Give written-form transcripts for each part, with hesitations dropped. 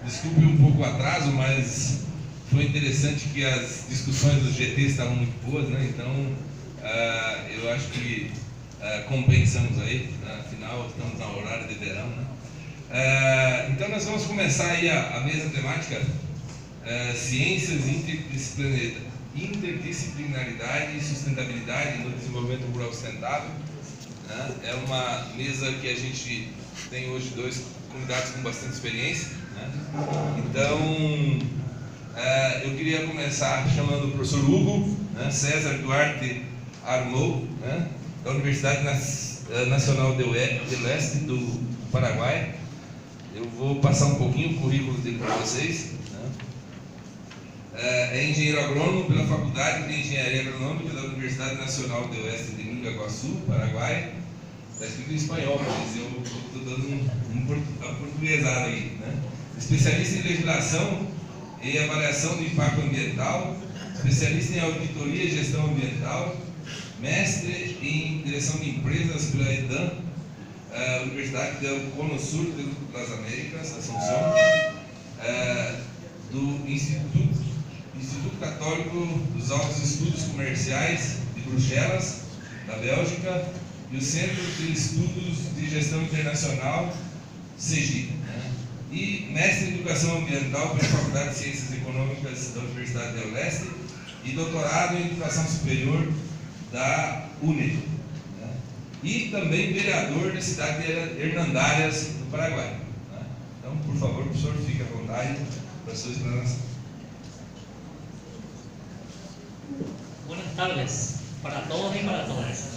Desculpe um pouco o atraso, mas foi interessante que as discussões do GT estavam muito boas, né? Então, eu acho que compensamos aí, afinal estamos no horário de verão, né? Então nós vamos começar aí a mesa temática Ciências, Interdisciplinaridade e Sustentabilidade no Desenvolvimento Rural Sustentável, né? É uma mesa que a gente tem hoje dois convidados com bastante experiência, né? Então, eu queria começar chamando o professor Hugo, né, César Duarte Armou, né, da Universidade Nacional de Leste do Paraguai. Eu vou passar um pouquinho o currículo dele para vocês, né. É engenheiro agrônomo pela Faculdade de Engenharia Agronômica da Universidade Nacional de Oeste de Mingaguaçu, Paraguai. Está escrito em espanhol, mas eu estou dando uma portuguesada aí, né. Especialista em legislação e avaliação do impacto ambiental, especialista em auditoria e gestão ambiental, mestre em direção de empresas pela EDAM, Universidade do Cono Sur das Américas, Assunção, do Instituto Católico dos Altos Estudos Comerciais de Bruxelas, da Bélgica, e o Centro de Estudos de Gestão Internacional, CEGI, né? E mestre em Educação Ambiental pela Faculdade de Ciências Econômicas da Universidade do Leste e doutorado em Educação Superior da UNE, né? E também vereador da cidade de Hernandárias, do Paraguai, né? Então, por favor, professor, fique à vontade para a sua explanação. Buenas tardes para todos y para todas.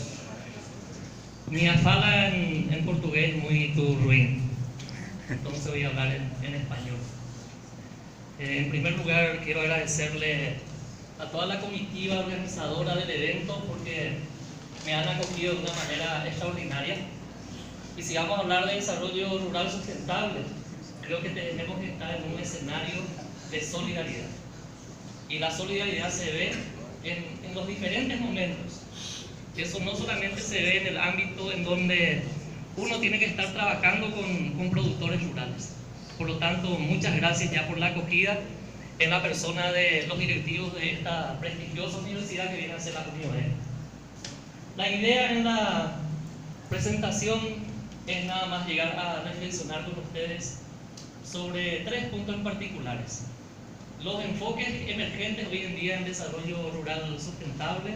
Mi fala en portugués muy ruin, entonces voy a hablar en español. En primer lugar, quiero agradecerle a toda la comitiva organizadora del evento porque me han acogido de una manera extraordinaria. Y si vamos a hablar de desarrollo rural sustentable, creo que tenemos que estar en un escenario de solidaridad. Y la solidaridad se ve en los diferentes momentos. Eso no solamente se ve en el ámbito en donde uno tiene que estar trabajando con productores rurales. Por lo tanto, muchas gracias ya por la acogida en la persona de los directivos de esta prestigiosa universidad que viene a ser la UNIOE. La idea en la presentación es nada más llegar a reflexionar con ustedes sobre 3 puntos en particulares. Los enfoques emergentes hoy en día en desarrollo rural sustentable,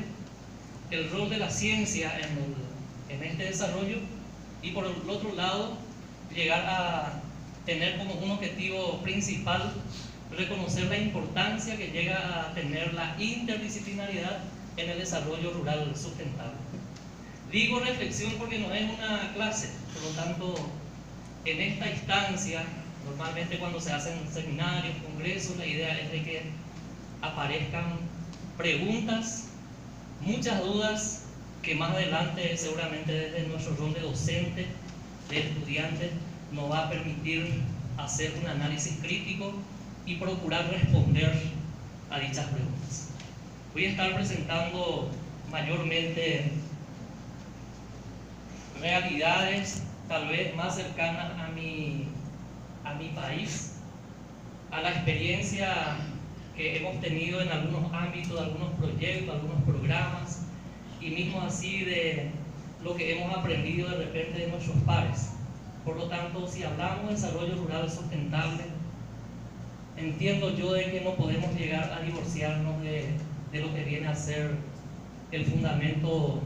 el rol de la ciencia en este desarrollo y por el otro lado llegar a tener como un objetivo principal reconocer la importancia que llega a tener la interdisciplinaridad en el desarrollo rural sustentable. Digo reflexión porque no es una clase, por lo tanto en esta instancia normalmente cuando se hacen seminarios, congresos, la idea es de que aparezcan preguntas, muchas dudas que más adelante seguramente desde nuestro rol de docente, de estudiante, nos va a permitir hacer un análisis crítico y procurar responder a dichas preguntas. Voy a estar presentando mayormente realidades tal vez más cercanas a mi país, a la experiencia que hemos tenido en algunos ámbitos, algunos proyectos, algunos programas, y mismo así de lo que hemos aprendido de repente de nuestros pares. Por lo tanto, si hablamos de desarrollo rural sustentable, entiendo yo de que no podemos llegar a divorciarnos de lo que viene a ser el fundamento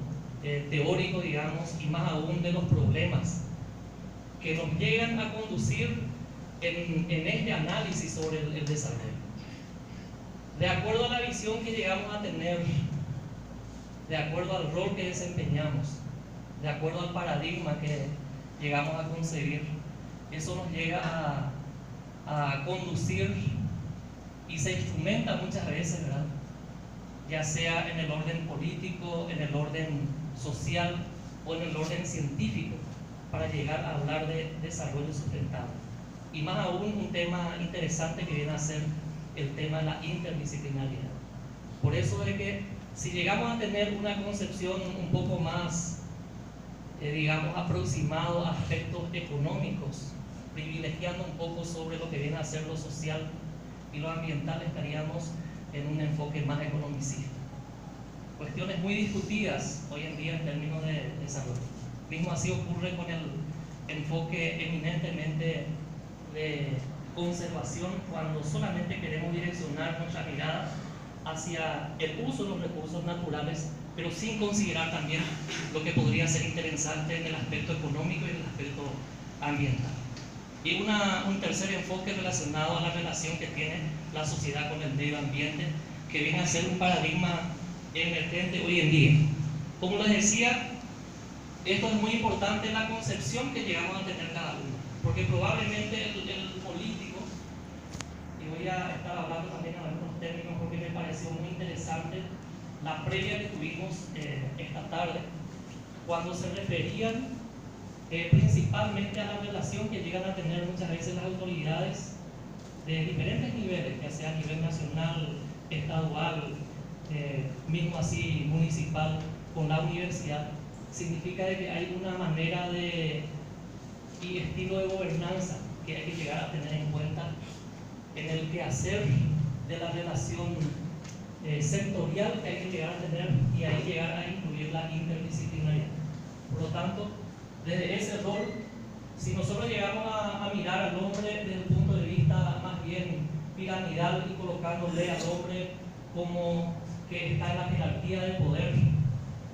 teórico, digamos, y más aún de los problemas que nos llegan a conducir en este análisis sobre el desarrollo. De acuerdo a la visión que llegamos a tener, de acuerdo al rol que desempeñamos, de acuerdo al paradigma que llegamos a concebir, eso nos llega a conducir y se instrumenta muchas veces, ¿verdad? Ya sea en el orden político, en el orden social o en el orden científico, para llegar a hablar de desarrollo sustentable. Y más aún un tema interesante que viene a ser el tema de la interdisciplinaridad. Por eso es que si llegamos a tener una concepción un poco más, digamos, aproximado a aspectos económicos, privilegiando un poco sobre lo que viene viene a ser lo social y lo ambiental, estaríamos en un enfoque más economicista. Cuestiones muy discutidas hoy en día en términos de desarrollo. Mismo así ocurre con el enfoque eminentemente de conservación, cuando solamente queremos direccionar nuestra mirada hacia el uso de los recursos naturales, pero sin considerar también lo que podría ser interesante en el aspecto económico y en el aspecto ambiental. Y un tercer enfoque relacionado a la relación que tiene la sociedad con el medio ambiente, que viene a ser un paradigma emergente hoy en día. Como les decía, esto es muy importante en la concepción que llegamos a tener cada uno, porque probablemente el político, y voy a estar hablando también en algunos términos porque me pareció muy interesante la previa que tuvimos esta tarde, cuando se referían principalmente a la relación que llegan a tener muchas veces las autoridades de diferentes niveles, ya sea a nivel nacional, estadual, mismo así municipal, con la universidad. Significa de que hay una manera y estilo de gobernanza que hay que llegar a tener en cuenta en el quehacer de la relación sectorial que hay que llegar a tener, y ahí llegar a incluir la interdisciplinaridad. Por lo tanto, desde ese rol, si nosotros llegamos a mirar al hombre desde el punto de vista más bien piramidal y colocándole al hombre como que está en la jerarquía del poder,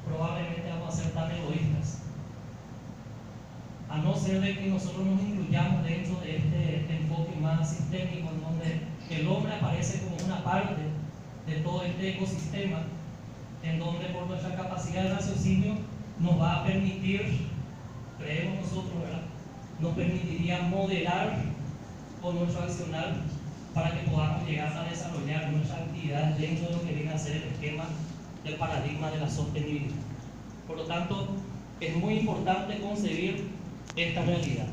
probablemente vamos a ser tan egoístas. A no ser de que nosotros nos incluyamos dentro de este enfoque más sistémico, en donde el hombre aparece como una parte de todo este ecosistema, en donde por nuestra capacidad de raciocinio nos va a permitir, creemos nosotros, ¿verdad?, nos permitiría moderar con nuestro accionar para que podamos llegar a desarrollar nuestras actividades dentro de lo que viene a ser el esquema del paradigma de la sostenibilidad. Por lo tanto, es muy importante concebir esta realidad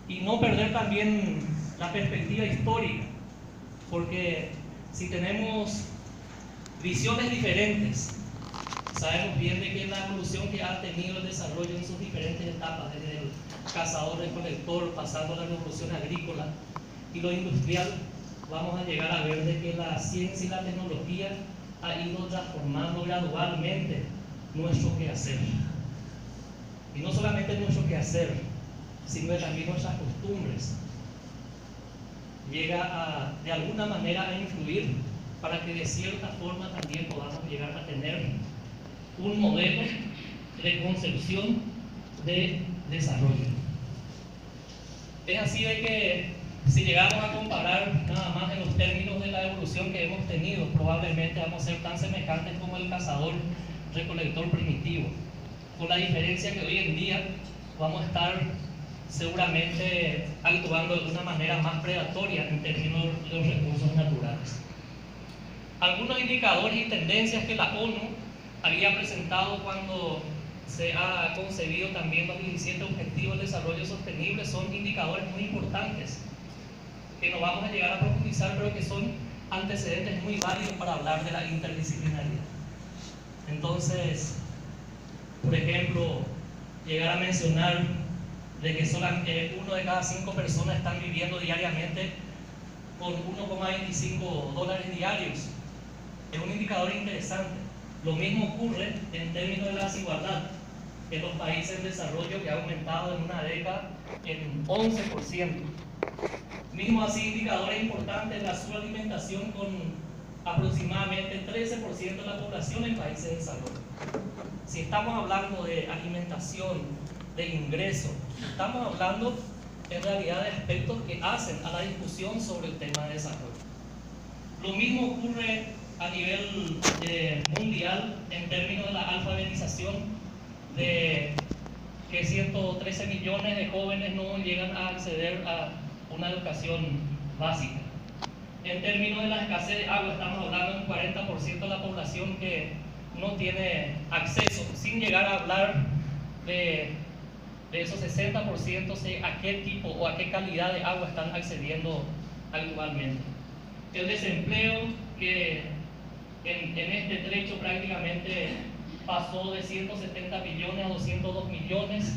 y no perder también la perspectiva histórica, porque si tenemos visiones diferentes, sabemos bien de que la evolución que ha tenido el desarrollo en sus diferentes etapas, desde el cazador-recolector, pasando a la revolución agrícola y lo industrial, vamos a llegar a ver de que la ciencia y la tecnología ha ido transformando gradualmente nuestro quehacer. Y no solamente nuestro quehacer, sino también nuestras costumbres. Llega de alguna manera a influir para que de cierta forma también podamos llegar a tener un modelo de concepción de desarrollo. Es así de que si llegamos a comparar nada más en los términos de la evolución que hemos tenido, probablemente vamos a ser tan semejantes como el cazador-recolector primitivo, con la diferencia que hoy en día vamos a estar seguramente actuando de una manera más predatoria en términos de los recursos naturales. Algunos indicadores y tendencias que la ONU había presentado cuando se ha concebido también los 17 Objetivos de Desarrollo Sostenible son indicadores muy importantes que no vamos a llegar a profundizar, pero que son antecedentes muy válidos para hablar de la interdisciplinaridad. Entonces, por ejemplo, llegar a mencionar de que solamente 1 de cada 5 personas están viviendo diariamente con $1,25 diarios. Es un indicador interesante. Lo mismo ocurre en términos de la desigualdad en los países en desarrollo, que ha aumentado en una década en 11%. Mismo así, indicadores importantes, la subalimentación con aproximadamente 13% de la población en países de desarrollo. Si estamos hablando de alimentación, de ingreso, estamos hablando en realidad de aspectos que hacen a la discusión sobre el tema de desarrollo. Lo mismo ocurre a nivel mundial en términos de la alfabetización, de que 113 millones de jóvenes no llegan a acceder a una educación básica. En términos de la escasez de agua, estamos hablando de un 40% de la población que no tiene acceso, sin llegar a hablar de esos 60% de a qué tipo o a qué calidad de agua están accediendo actualmente. El desempleo, que en este trecho prácticamente pasó de 170 millones a 202 millones.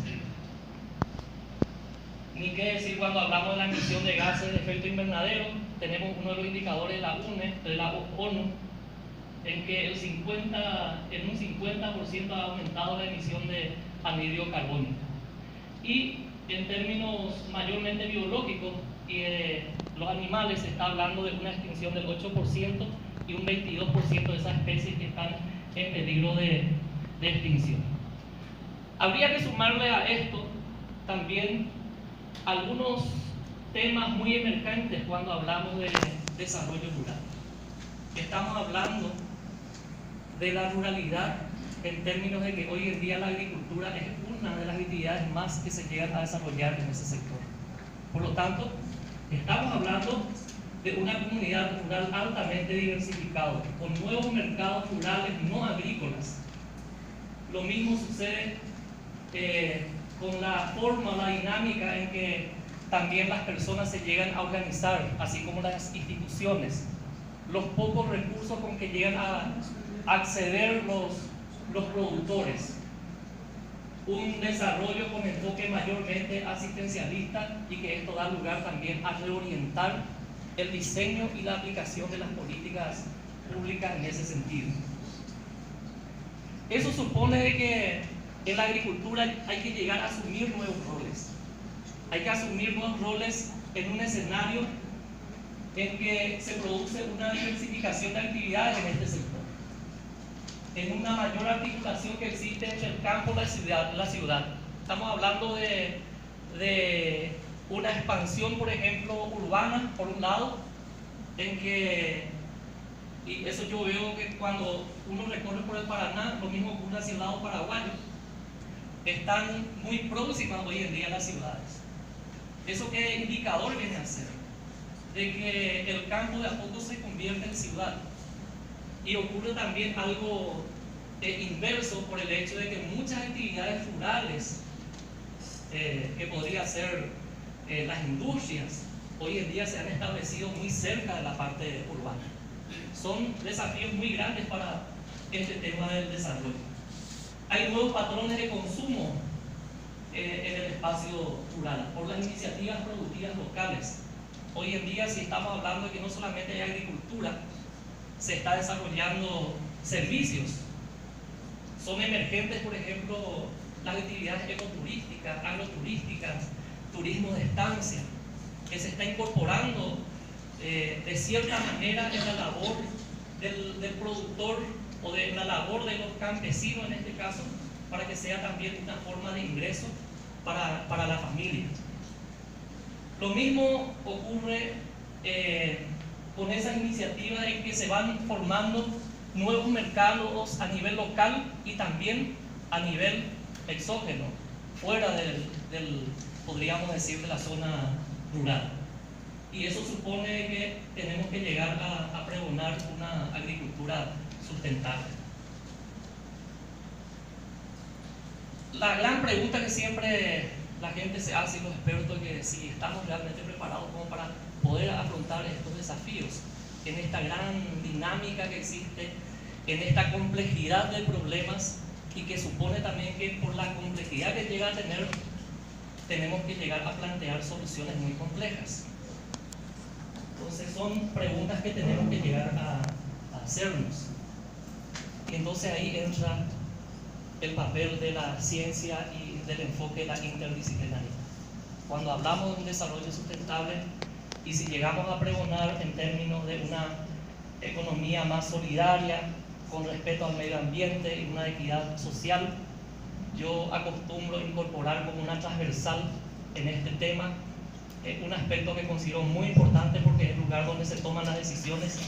Ni qué decir cuando hablamos de la emisión de gases de efecto invernadero, tenemos uno de los indicadores de la ONU, en que en un 50% ha aumentado la emisión de anhídrido carbónico. Y en términos mayormente biológicos y de los animales, se está hablando de una extinción del 8% y un 22% de esas especies que están en peligro de extinción. Habría que sumarle a esto también algunos temas muy emergentes cuando hablamos de desarrollo rural. Estamos hablando de la ruralidad en términos de que hoy en día la agricultura es una de las actividades más que se llegan a desarrollar en ese sector. Por lo tanto, estamos hablando de una comunidad rural altamente diversificada, con nuevos mercados rurales no agrícolas. Lo mismo sucede con la forma, la dinámica en que también las personas se llegan a organizar, así como las instituciones, los pocos recursos con que llegan a acceder los productores, un desarrollo con enfoque mayormente asistencialista, y que esto da lugar también a reorientar el diseño y la aplicación de las políticas públicas en ese sentido. Eso supone de que en la agricultura hay que llegar a asumir nuevos roles. Hay que asumir nuevos roles en un escenario en que se produce una diversificación de actividades en este sector, en una mayor articulación que existe entre el campo y la ciudad. Estamos hablando de una expansión, por ejemplo, urbana, por un lado, en que, y eso yo veo que cuando uno recorre por el Paraná, lo mismo ocurre hacia el lado paraguayo, están muy próximas hoy en día a las ciudades. ¿Eso qué indicador viene a ser? De que el campo de a poco se convierte en ciudad. Y ocurre también algo inverso por el hecho de que muchas actividades rurales, que podría ser las industrias, hoy en día se han establecido muy cerca de la parte urbana. Son desafíos muy grandes para este tema del desarrollo. Hay nuevos patrones de consumo en el espacio rural por las iniciativas productivas locales. Hoy en día, si estamos hablando de que no solamente hay agricultura, se está desarrollando servicios. Son emergentes, por ejemplo, las actividades ecoturísticas, agroturísticas, turismo de estancia, que se está incorporando de cierta manera en la labor del productor o de la labor de los campesinos en este caso, para que sea también una forma de ingreso para la familia. Lo mismo ocurre con esas iniciativas en que se van formando nuevos mercados a nivel local y también a nivel exógeno, fuera del podríamos decir, de la zona rural. Y eso supone que tenemos que llegar a pregonar una agricultura sustentable. La gran pregunta que siempre la gente se hace, y los expertos, es que si estamos realmente preparados como para poder afrontar estos desafíos en esta gran dinámica que existe, en esta complejidad de problemas, y que supone también que por la complejidad que llega a tener, tenemos que llegar a plantear soluciones muy complejas. Entonces son preguntas que tenemos que llegar a hacernos. Y entonces ahí entra el papel de la ciencia y del enfoque de la interdisciplinaridad. Cuando hablamos de un desarrollo sustentable, y si llegamos a pregonar en términos de una economía más solidaria, con respeto al medio ambiente y una equidad social, yo acostumbro incorporar como una transversal en este tema un aspecto que considero muy importante, porque es el lugar donde se toman las decisiones,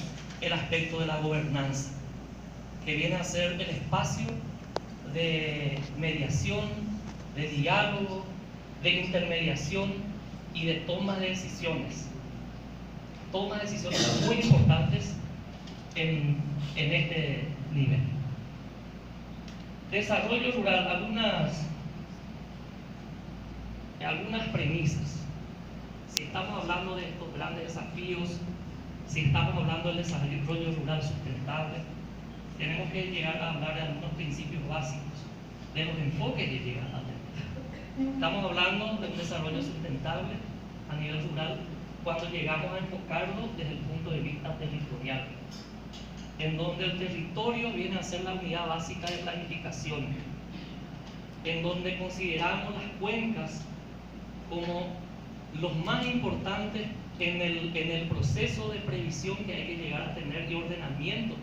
el aspecto de la gobernanza, que viene a ser el espacio de mediación, de diálogo, de intermediación y de toma de decisiones. Toma de decisiones muy importantes en este nivel. Desarrollo rural, algunas premisas. Si estamos hablando de estos grandes desafíos, si estamos hablando del desarrollo rural sustentable, tenemos que llegar a hablar de algunos principios básicos, de los enfoques que llegan a tener. Estamos hablando de un desarrollo sustentable a nivel rural cuando llegamos a enfocarlo desde el punto de vista territorial, en donde el territorio viene a ser la unidad básica de planificación, en donde consideramos las cuencas como los más importantes en el proceso de previsión que hay que llegar a tener y ordenamiento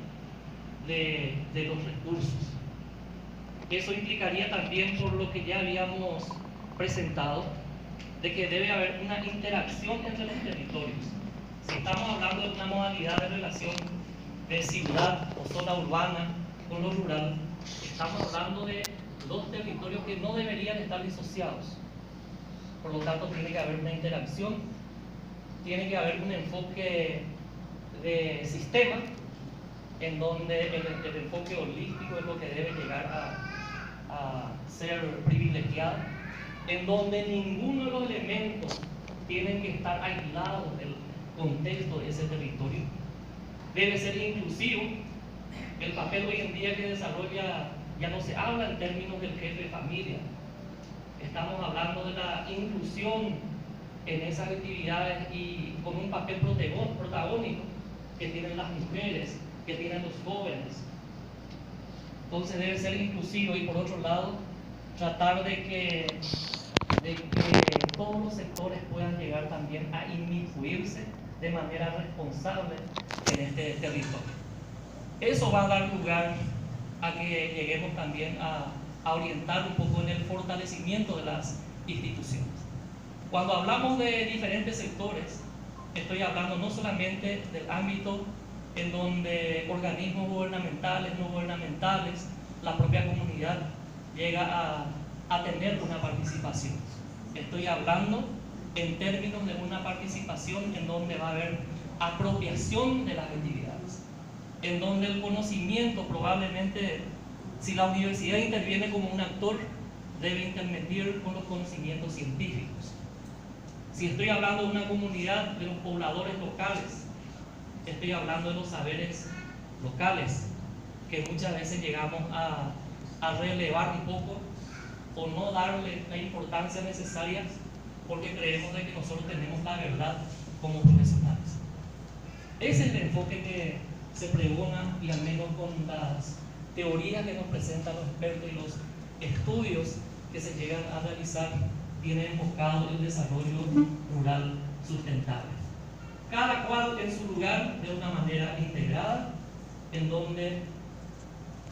de los recursos. Eso implicaría también, por lo que ya habíamos presentado, de que debe haber una interacción entre los territorios. Si estamos hablando de una modalidad de relación de ciudad o zona urbana con lo rural, estamos hablando de dos territorios que no deberían estar disociados. Por lo tanto, tiene que haber una interacción, tiene que haber un enfoque de sistema, en donde el enfoque holístico es lo que debe llegar a ser privilegiado, en donde ninguno de los elementos tienen que estar aislados del contexto de ese territorio. Debe ser inclusivo. El papel hoy en día que desarrolla, ya no se habla en términos del jefe de familia. Estamos hablando de la inclusión en esas actividades y con un papel protagónico que tienen las mujeres, que tienen los jóvenes. Entonces debe ser inclusivo y, por otro lado, tratar de que todos los sectores puedan llegar también a inmiscuirse de manera responsable en este territorio. Eso va a dar lugar a que lleguemos también a orientar un poco en el fortalecimiento de las instituciones. Cuando hablamos de diferentes sectores, estoy hablando no solamente del ámbito en donde organismos gubernamentales, no gubernamentales, la propia comunidad llega a tener una participación. Estoy hablando en términos de una participación en donde va a haber apropiación de las actividades, en donde el conocimiento probablemente, si la universidad interviene como un actor, debe intervenir con los conocimientos científicos. Si estoy hablando de una comunidad, de los pobladores locales, estoy hablando de los saberes locales, que muchas veces llegamos a relevar un poco o no darle la importancia necesaria porque creemos de que nosotros tenemos la verdad como profesionales. Ese es el enfoque que se pregona, y al menos con las teorías que nos presentan los expertos y los estudios que se llegan a realizar, tiene enfocado el desarrollo rural sustentable. Cada cual en su lugar, de una manera integrada, en donde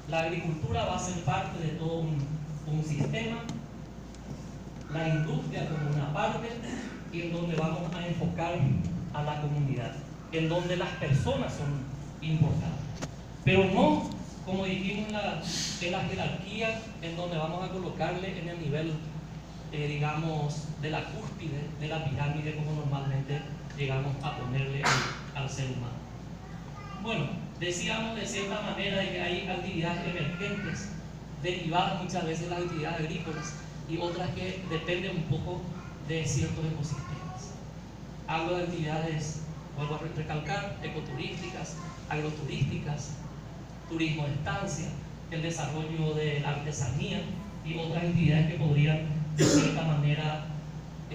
la agricultura va a ser parte de todo un sistema, la industria como una parte, y en donde vamos a enfocar a la comunidad, en donde las personas son importantes, pero no, como dijimos, en la jerarquía, en donde vamos a colocarle en el nivel, digamos, de la cúspide de la pirámide, como normalmente llegamos a ponerle al ser humano. Bueno, decíamos de cierta manera de que hay actividades emergentes derivadas muchas veces de las actividades agrícolas y otras que dependen un poco de ciertos ecosistemas. Hablo de actividades, vuelvo a recalcar, ecoturísticas, agroturísticas, turismo de estancia, el desarrollo de la artesanía y otras actividades que podrían de cierta manera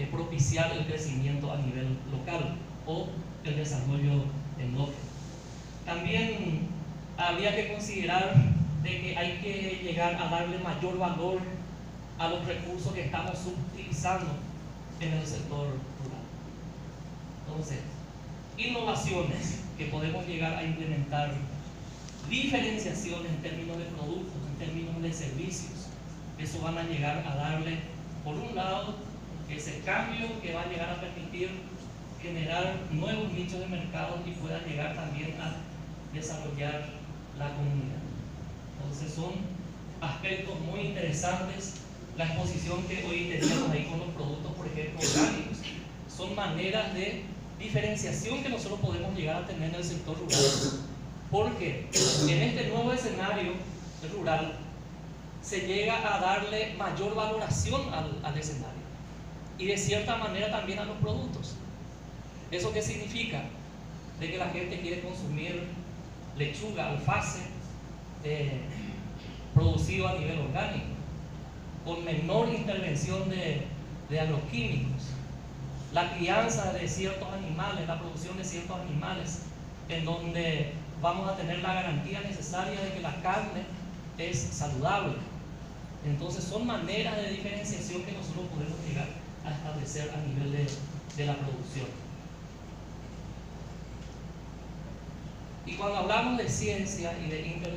propiciar el crecimiento a nivel local o el desarrollo endógeno. También habría que considerar de que hay que llegar a darle mayor valor a los recursos que estamos utilizando en el sector rural. Entonces, innovaciones que podemos llegar a implementar, diferenciación en términos de productos, en términos de servicios, eso van a llegar a darle, por un lado, ese cambio que va a llegar a permitir generar nuevos nichos de mercado y pueda llegar también a desarrollar la comunidad. Entonces son aspectos muy interesantes. La exposición que hoy teníamos ahí con los productos, por ejemplo, orgánicos, son maneras de diferenciación que nosotros podemos llegar a tener en el sector rural, porque en este nuevo escenario rural se llega a darle mayor valoración al escenario y de cierta manera también a los productos. ¿Eso qué significa? De que la gente quiere consumir lechuga, alface, producido a nivel orgánico. con menor intervención de agroquímicos, la crianza de ciertos animales, la producción de ciertos animales, en donde vamos a tener la garantía necesaria de que la carne es saludable. Entonces son maneras de diferenciación que nosotros podemos llegar a establecer a nivel de la producción. Y cuando hablamos de ciencia y de interdisciplinaridad,